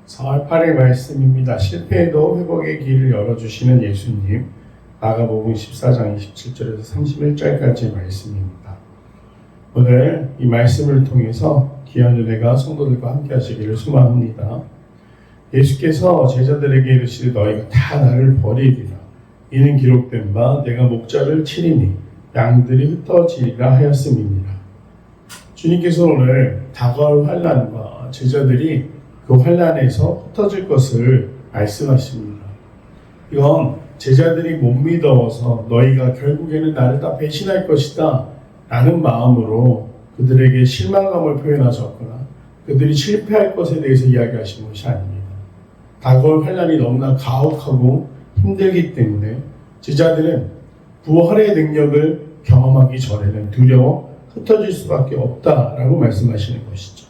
4월 8일 말씀입니다. 실패해도 회복의 길을 열어주시는 예수님. 마가복음 14장 27절에서 31절까지의 말씀입니다. 오늘 이 말씀을 통해서 귀한 은혜가 성도들과 함께 하시기를 소망합니다. 예수께서 제자들에게 이르시되 너희가 다 나를 버리리라. 이는 기록된 바 내가 목자를 치리니 양들이 흩어지리라 하였음이니라. 주님께서 오늘 다가올 환난과 제자들이 그 환난에서 흩어질 것을 말씀하십니다. 이건 제자들이 못 믿어서 너희가 결국에는 나를 다 배신할 것이다 라는 마음으로 그들에게 실망감을 표현하셨거나 그들이 실패할 것에 대해서 이야기하신 것이 아닙니다. 다가올 환난이 너무나 가혹하고 힘들기 때문에 제자들은 부활의 능력을 경험하기 전에는 두려워 흩어질 수밖에 없다라고 말씀하시는 것이죠.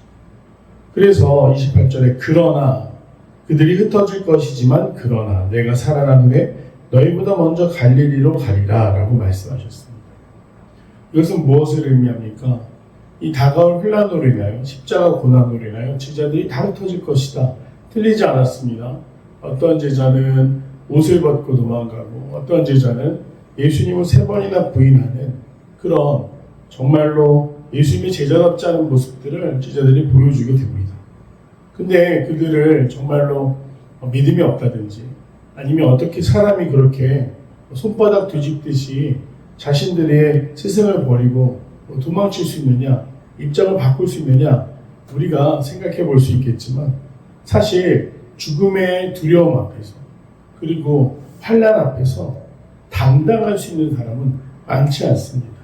그래서 28절에 그러나 그들이 흩어질 것이지만 그러나 내가 살아난 후에 너희보다 먼저 갈릴리로 가리라 라고 말씀하셨습니다. 이것은 무엇을 의미합니까? 이 다가올 환난으로 인하여 십자가 고난으로 인하여 제자들이 다 흩어질 것이다. 틀리지 않았습니다. 어떤 제자는 옷을 벗고 도망가고 어떤 제자는 예수님을 3번이나 부인하는 그런 정말로 예수님의 제자답지 않은 모습들을 제자들이 보여주게 됩니다. 근데 그들을 정말로 믿음이 없다든지 아니면 어떻게 사람이 그렇게 손바닥 뒤집듯이 자신들의 스승을 버리고 도망칠 수 있느냐, 입장을 바꿀 수 있느냐 우리가 생각해 볼 수 있겠지만 사실 죽음의 두려움 앞에서 그리고 환난 앞에서 당당할 수 있는 사람은 많지 않습니다.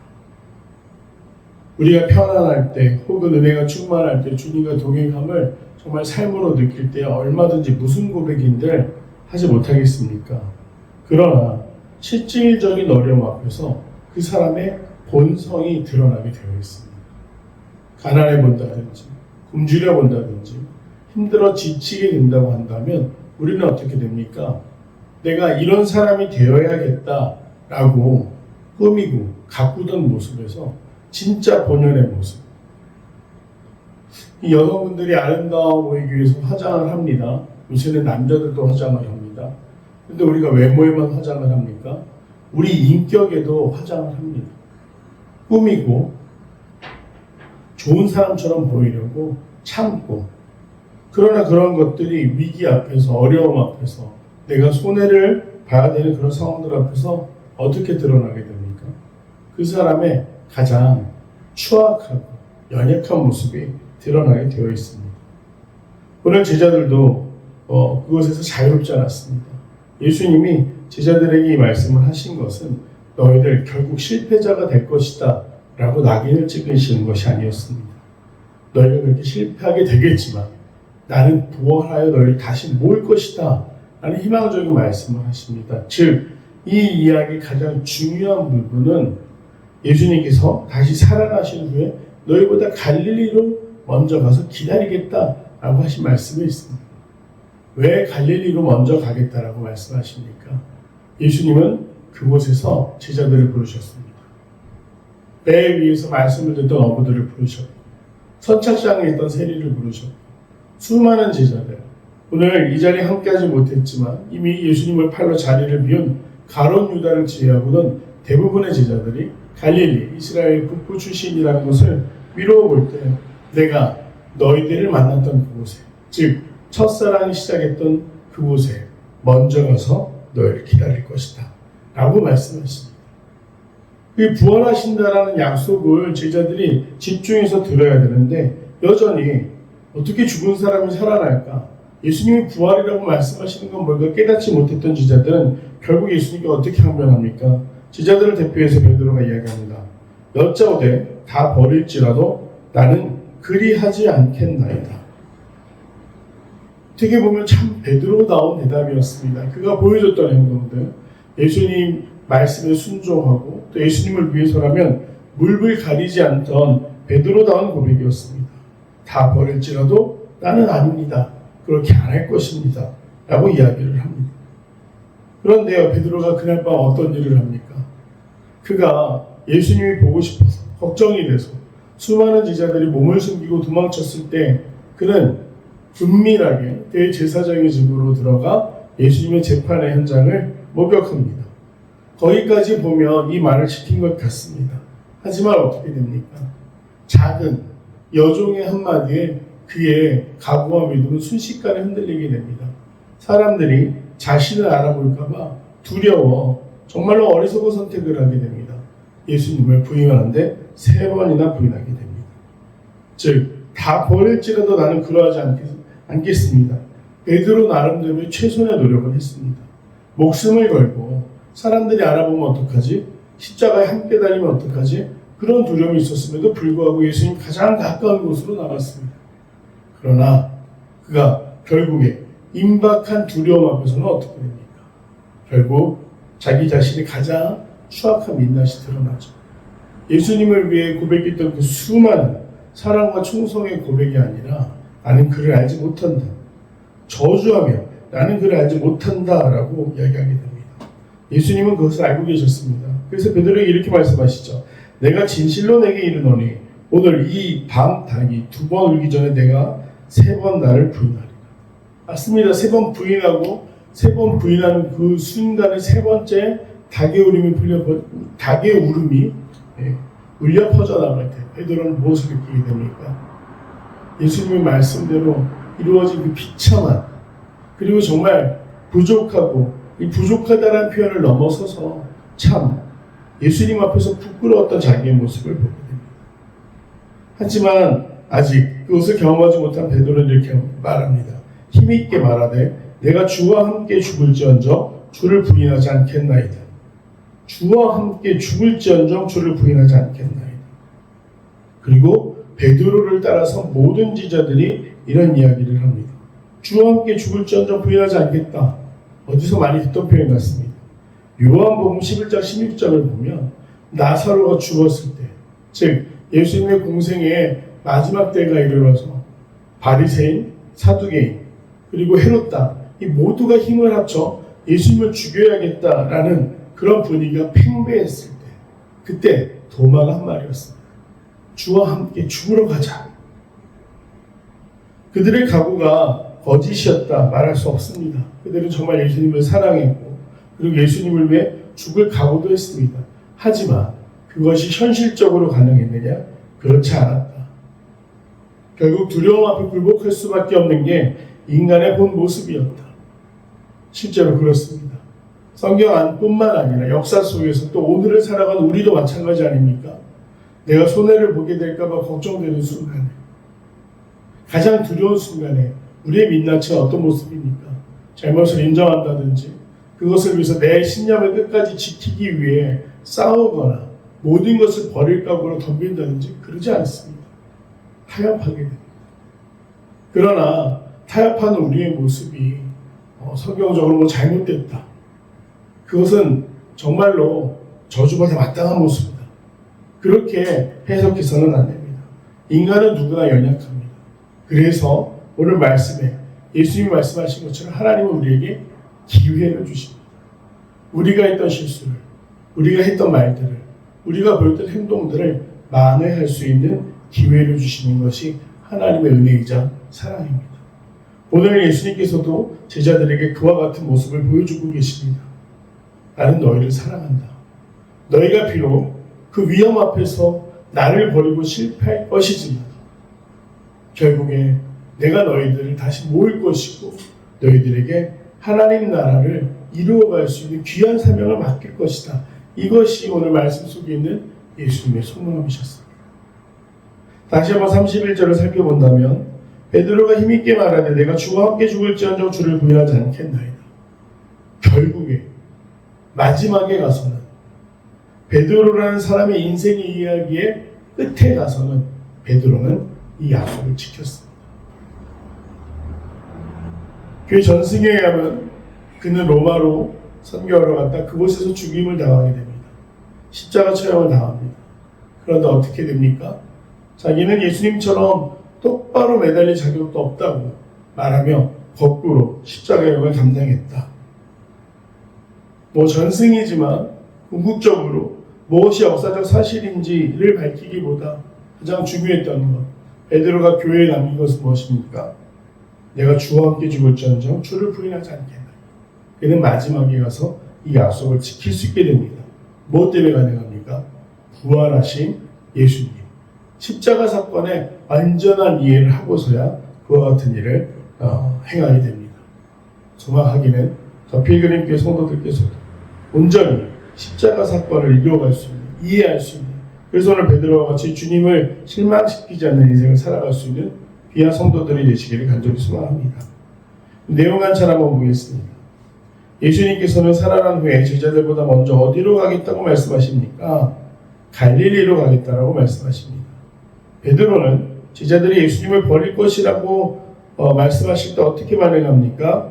우리가 편안할 때 혹은 은혜가 충만할 때 주님과 동행함을 정말 삶으로 느낄 때 얼마든지 무슨 고백인들 하지 못하겠습니까? 그러나 실질적인 어려움 앞에서 그 사람의 본성이 드러나게 되어 있습니다. 가난해 본다든지 굶주려 본다든지 힘들어 지치게 된다고 한다면 우리는 어떻게 됩니까? 내가 이런 사람이 되어야겠다라고 꾸미고 가꾸던 모습에서 진짜 본연의 모습. 이 여성분들이 아름다워 보이기 위해서 화장을 합니다. 요새는 남자들도 화장을 합니다. 근데 우리가 외모에만 화장을 합니까? 우리 인격에도 화장을 합니다. 꾸미고 좋은 사람처럼 보이려고 참고 그러나 그런 것들이 위기 앞에서 어려움 앞에서 내가 손해를 봐야 되는 그런 상황들 앞에서 어떻게 드러나게 됩니까? 그 사람의 가장 추악하고 연약한 모습이 드러나게 되어 있습니다. 오늘 제자들도 그것에서 자유롭지 않았습니다. 예수님이 제자들에게 이 말씀을 하신 것은 너희들 결국 실패자가 될 것이다 라고 낙인을 찍으시는 것이 아니었습니다. 너희가 그렇게 실패하게 되겠지만 나는 부활하여 너희를 다시 모을 것이다 라는 희망적인 말씀을 하십니다. 즉, 이 이야기의 가장 중요한 부분은 예수님께서 다시 살아나신 후에 너희보다 갈릴리로 먼저 가서 기다리겠다라고 하신 말씀이 있습니다. 왜 갈릴리로 먼저 가겠다라고 말씀하십니까? 예수님은 그곳에서 제자들을 부르셨습니다. 배 위에서 말씀을 듣던 어부들을 부르셨고 선착장에 있던 세리를 부르셨고 수많은 제자들 오늘 이 자리에 함께하지 못했지만 이미 예수님을 팔러 자리를 비운 가룟 유다를 제외하고는 대부분의 제자들이 갈릴리, 이스라엘 북부 출신이라는 것을 미루어 볼 때 내가 너희들을 만났던 그곳에 즉 첫사랑이 시작했던 그곳에 먼저 가서 너희를 기다릴 것이다 라고 말씀하십니다. 그 부활하신다라는 약속을 제자들이 집중해서 들어야 되는데 여전히 어떻게 죽은 사람이 살아날까? 예수님이 부활이라고 말씀하시는 건 뭘까 깨닫지 못했던 제자들은 결국 예수님이 어떻게 항변합니까? 제자들을 대표해서 베드로가 이야기합니다. 여짜오되 다 버릴지라도 나는 그리하지 않겠나이다. 어떻게 보면 참 베드로다운 대답이었습니다. 그가 보여줬던 행동들, 예수님 말씀에 순종하고 또 예수님을 위해서라면 물불 가리지 않던 베드로다운 고백이었습니다. 다 버릴지라도 나는 아닙니다. 그렇게 안 할 것입니다. 라고 이야기를 합니다. 그런데요, 베드로가 그날 밤 어떤 일을 합니까? 그가 예수님이 보고 싶어서 걱정이 돼서 수많은 제자들이 몸을 숨기고 도망쳤을 때 그는 은밀하게 대제사장의 집으로 들어가 예수님의 재판의 현장을 목격합니다. 거기까지 보면 이 말을 지킨 것 같습니다. 하지만 어떻게 됩니까? 작은 여종의 한마디에 그의 각오와 믿음은 순식간에 흔들리게 됩니다. 사람들이 자신을 알아볼까봐 두려워 정말로 어리석은 선택을 하게 됩니다. 예수님을 부인하는데 3번이나 부인하게 됩니다. 즉, 다 버릴지라도 나는 그러하지 않겠습니다. 베드로 나름대로 최선의 노력을 했습니다. 목숨을 걸고 사람들이 알아보면 어떡하지? 십자가에 함께 달리면 어떡하지? 그런 두려움이 있었음에도 불구하고 예수님 가장 가까운 곳으로 나갔습니다. 그러나 그가 결국에 임박한 두려움 앞에서는 어떻게 됩니까? 결국 자기 자신이 가장 추악한 민낯이 드러나죠. 예수님을 위해 고백했던 그 수많은 사랑과 충성의 고백이 아니라 나는 그를 알지 못한다. 저주하며 나는 그를 알지 못한다라고 이야기하게 됩니다. 예수님은 그것을 알고 계셨습니다. 그래서 베드로에게 이렇게 말씀하시죠. 내가 진실로 내게 이르노니 오늘 이 밤 닭이 2번 울기 전에 내가 3번 나를 부인하리라. 맞습니다. 3번 부인하고 3번 부인하는 그 순간에 3번째 닭의 울음이 울려 퍼져나갈 때 베드로는 무엇을 느끼게 됩니까? 예수님의 말씀대로 이루어진 그 비참한 그리고 정말 부족하고 이 부족하다라는 표현을 넘어서서 참 예수님 앞에서 부끄러웠던 자기의 모습을 보게 됩니다. 하지만 아직 그것을 경험하지 못한 베드로는 이렇게 말합니다. 힘있게 말하되 내가 주와 함께 죽을지언정 주를 부인하지 않겠나이다. 주와 함께 죽을지언정 주를 부인하지 않겠나이다. 그리고 베드로를 따라서 모든 지자들이 이런 이야기를 합니다. 주와 함께 죽을지언정 부인하지 않겠다. 어디서 많이 듣던 표현 같습니다. 요한복음 11장 16절을 보면 나사로가 죽었을 때, 즉 예수님의 공생의 마지막 때가 이르러서 바리새인, 사두개인, 그리고 헤롯당 이 모두가 힘을 합쳐 예수님을 죽여야겠다라는 그런 분위기가 팽배했을 때, 그때 도마가 한 말이었습니다. 주와 함께 죽으러 가자. 그들의 각오가 거짓이었다 말할 수 없습니다. 그들은 정말 예수님을 사랑했고 그리고 예수님을 위해 죽을 각오도 했습니다. 하지만 그것이 현실적으로 가능했느냐? 그렇지 않았다. 결국 두려움 앞에 굴복할 수밖에 없는 게 인간의 본 모습이었다. 실제로 그렇습니다. 성경 안뿐만 아니라 역사 속에서 또 오늘을 살아가는 우리도 마찬가지 아닙니까? 내가 손해를 보게 될까봐 걱정되는 순간에, 가장 두려운 순간에 우리의 민낯은 어떤 모습입니까? 잘못을 인정한다든지 그것을 위해서 내 신념을 끝까지 지키기 위해 싸우거나 모든 것을 버릴 각오로 덤빈다든지 그러지 않습니다. 타협하게 됩니다. 그러나 타협하는 우리의 모습이 성경적으로 잘못됐다. 그것은 정말로 저주받아 마땅한 모습이다. 그렇게 해석해서는 안 됩니다. 인간은 누구나 연약합니다. 그래서 오늘 말씀에 예수님이 말씀하신 것처럼 하나님은 우리에게 기회를 주십니다. 우리가 했던 실수를, 우리가 했던 말들을, 우리가 보였던 행동들을 만회할 수 있는 기회를 주시는 것이 하나님의 은혜이자 사랑입니다. 오늘 예수님께서도 제자들에게 그와 같은 모습을 보여주고 계십니다. 나는 너희를 사랑한다. 너희가 비록 그 위험 앞에서 나를 버리고 실패할 것이지만 결국에 내가 너희들을 다시 모을 것이고 너희들에게 하나님 나라를 이루어갈 수 있는 귀한 사명을 맡길 것이다. 이것이 오늘 말씀 속에 있는 예수님의 소망이셨습니다. 다시 한번 31절을 살펴본다면 베드로가 힘있게 말하되 내가 주와 함께 죽을지언정 주를 부인하지 않겠나이다. 결국에 마지막에 가서는 베드로라는 사람의 인생의 이야기의 끝에 가서는 베드로는 이 약속을 지켰습니다. 교회 전승에 의하면 그는 로마로 선교하러 갔다 그곳에서 죽임을 당하게 됩니다. 십자가 처형을 당합니다. 그런데 어떻게 됩니까? 자기는 예수님처럼 똑바로 매달릴 자격도 없다고 말하며 거꾸로 십자가형을 감당했다. 전승이지만 궁극적으로 무엇이 역사적 사실인지를 밝히기보다 가장 중요했던 것, 베드로가 교회에 남긴 것은 무엇입니까? 내가 주와 함께 죽을지언정 주를 부인하지 않겠나. 그는 마지막에 가서 이 약속을 지킬 수 있게 됩니다. 무엇 때문에 가능합니까? 부활하신 예수님. 십자가 사건의 완전한 이해를 하고서야 그와 같은 일을 행하게 됩니다. 정확하게는 저 필그림교회 성도들께서도 온전히 십자가 사건을 이루어갈 수 있는, 이해할 수 있는, 그래서 오늘 베드로와 같이 주님을 실망시키지 않는 인생을 살아갈 수 있는 귀한 성도들이 되시기를 간절히 소망합니다. 내용 한 차례 한번 보겠습니다. 예수님께서는 살아난 후에 제자들보다 먼저 어디로 가겠다고 말씀하십니까? 갈릴리로 가겠다라고 말씀하십니다. 베드로는 제자들이 예수님을 버릴 것이라고 말씀하실 때 어떻게 반응합니까?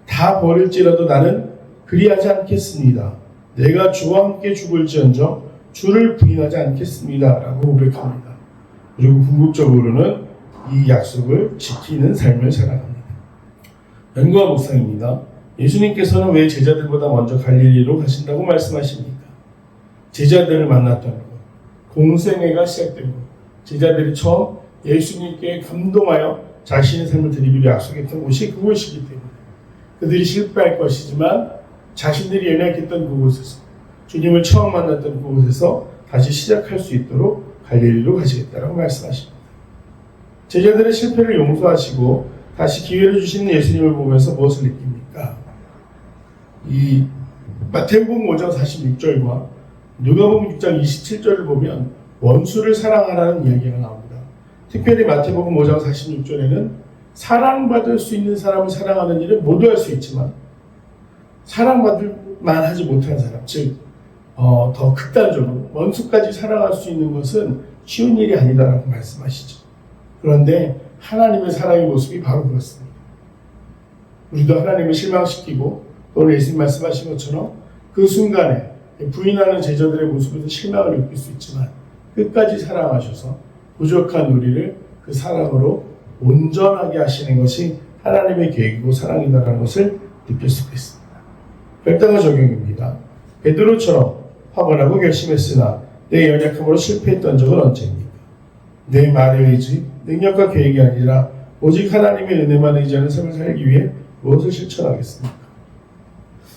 다 버릴지라도 나는 그리하지 않겠습니다. 내가 주와 함께 죽을지언정 주를 부인하지 않겠습니다. 라고 고백합니다. 그리고 궁극적으로는 이 약속을 지키는 삶을 살아갑니다. 연구와 묵상입니다. 예수님께서는 왜 제자들보다 먼저 갈릴리로 가신다고 말씀하십니까? 제자들을 만났던 것, 공생애가 시작된 것, 제자들이 처음 예수님께 감동하여 자신의 삶을 드리기로 약속했던 곳이 그곳이기 때문에 그들이 실패할 것이지만 자신들이 연약했던 그곳에서, 주님을 처음 만났던 그곳에서 다시 시작할 수 있도록 갈릴리로 가시겠다라고 말씀하십니다. 제자들의 실패를 용서하시고 다시 기회를 주시는 예수님을 보면서 무엇을 느낍니까? 이 마태복음 5장 46절과 누가복음 6장 27절을 보면 원수를 사랑하라는 이야기가 나옵니다. 특별히 마태복음 5장 46절에는 사랑받을 수 있는 사람을 사랑하는 일은 모두 할 수 있지만 사랑받을 만하지 못한 사람, 즉 더 극단적으로 원수까지 사랑할 수 있는 것은 쉬운 일이 아니다라고 말씀하시죠. 그런데 하나님의 사랑의 모습이 바로 그렇습니다. 우리도 하나님을 실망시키고 오늘 예수님 말씀하신 것처럼 그 순간에 부인하는 제자들의 모습에서 실망을 느낄 수 있지만 끝까지 사랑하셔서 부족한 우리를 그 사랑으로 온전하게 하시는 것이 하나님의 계획이고 사랑이다라는 것을 느낄 수가 있습니다. 별다가 적용입니다. 베드로처럼 확언하고 결심했으나 내 연약함으로 실패했던 적은 언제입니까? 내 말의 의지, 능력과 계획이 아니라 오직 하나님의 은혜만 의지하는 삶을 살기 위해 무엇을 실천하겠습니까?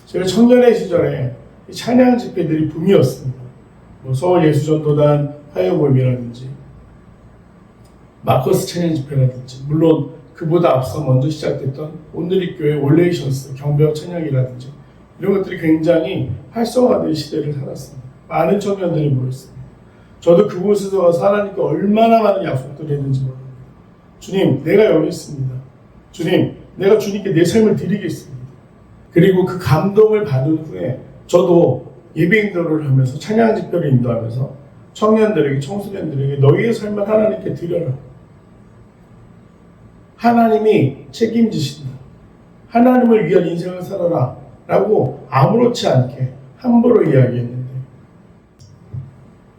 제가 청년의 시절에 찬양 집회들이 붐이었습니다. 서울예수전도단 화요모임이라든지 마커스 찬양 집회라든지, 물론 그보다 앞서 먼저 시작됐던 온누리교회 올레이션스 경배와 찬양이라든지 이런 것들이 굉장히 활성화된 시대를 살았습니다. 많은 청년들이 모였습니다. 저도 그곳에서 가서 하나님께 얼마나 많은 약속들을 했는지 모릅니다. 주님, 내가 여기 있습니다. 주님, 내가 주님께 내 삶을 드리겠습니다. 그리고 그 감동을 받은 후에 저도 예배 인도를 하면서 찬양 집회를 인도하면서 청년들에게, 청소년들에게 너희의 삶을 하나님께 드려라. 하나님이 책임지신다. 하나님을 위한 인생을 살아라. 라고 아무렇지 않게 함부로 이야기했는데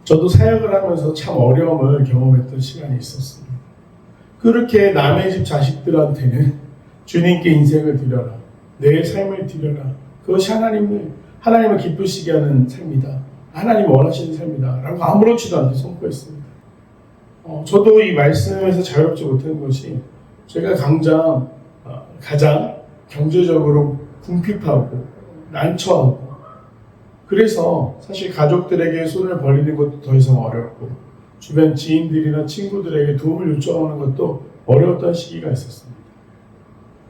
저도 사역을 하면서 참 어려움을 경험했던 시간이 있었습니다. 그렇게 남의 집 자식들한테는 주님께 인생을 드려라. 내 삶을 드려라. 그것이 하나님을 기쁘시게 하는 삶이다. 하나님 원하시는 삶이다. 라고 아무렇지도 않게 선포했습니다. 저도 이 말씀에서 자유롭지 못한 것이 제가 가장 경제적으로 궁핍하고 난처하고 그래서 사실 가족들에게 손을 벌리는 것도 더 이상 어렵고 주변 지인들이나 친구들에게 도움을 요청하는 것도 어려웠던 시기가 있었습니다.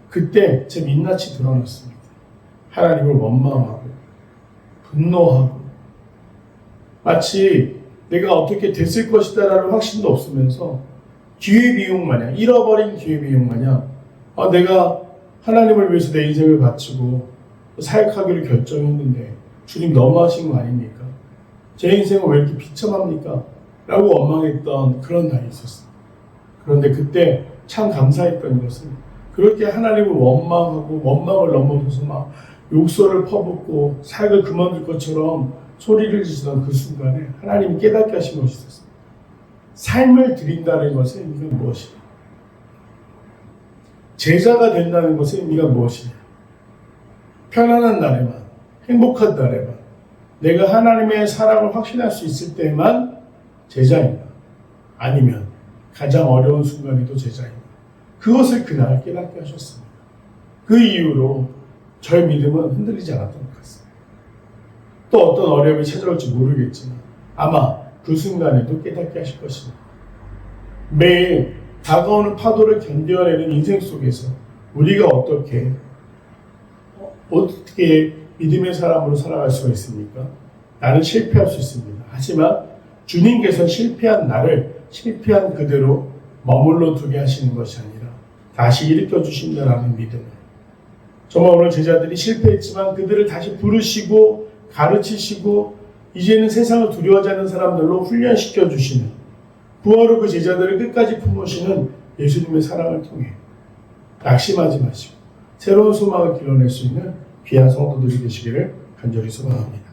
그때 제 민낯이 드러났습니다. 하나님을 원망하고 분노하고 마치 내가 어떻게 됐을 것이다 라는 확신도 없으면서 기회비용 마냥, 잃어버린 기회비용 마냥 내가 하나님을 위해서 내 인생을 바치고 사역하기로 결정했는데 주님 너무하신 거 아닙니까? 제 인생은 왜 이렇게 비참합니까? 라고 원망했던 그런 날이 있었습니다. 그런데 그때 참 감사했던 것은 그렇게 하나님을 원망하고 원망을 넘어서서 막 욕설을 퍼붓고 사역을 그만둘 것처럼 소리를 지르던 그 순간에 하나님이 깨닫게 하신 것이 있었습니다. 삶을 드린다는 것의 의미가 무엇이냐? 제자가 된다는 것의 의미가 무엇이냐? 편안한 날에만, 행복한 날에만, 내가 하나님의 사랑을 확신할 수 있을 때만 제자인가? 아니면 가장 어려운 순간에도 제자인가? 그것을 그날 깨닫게 하셨습니다. 그 이후로 저의 믿음은 흔들리지 않았던 것 같습니다. 또 어떤 어려움이 찾아올지 모르겠지만 아마 그 순간에도 깨닫게 하실 것입니다. 매일 다가오는 파도를 견뎌내는 인생 속에서 우리가 어떻게 믿음의 사람으로 살아갈 수가 있습니까? 나는 실패할 수 있습니다. 하지만 주님께서 실패한 나를 실패한 그대로 머물러 두게 하시는 것이 아니라 다시 일으켜 주신다라는 믿음을, 정말 오늘 제자들이 실패했지만 그들을 다시 부르시고 가르치시고 이제는 세상을 두려워하지 않는 사람들로 훈련시켜 주시는, 부활로 그 제자들을 끝까지 품으시는 예수님의 사랑을 통해 낙심하지 마시고 새로운 소망을 길러낼 수 있는 귀한 성도들이 되시기를 간절히 소망합니다.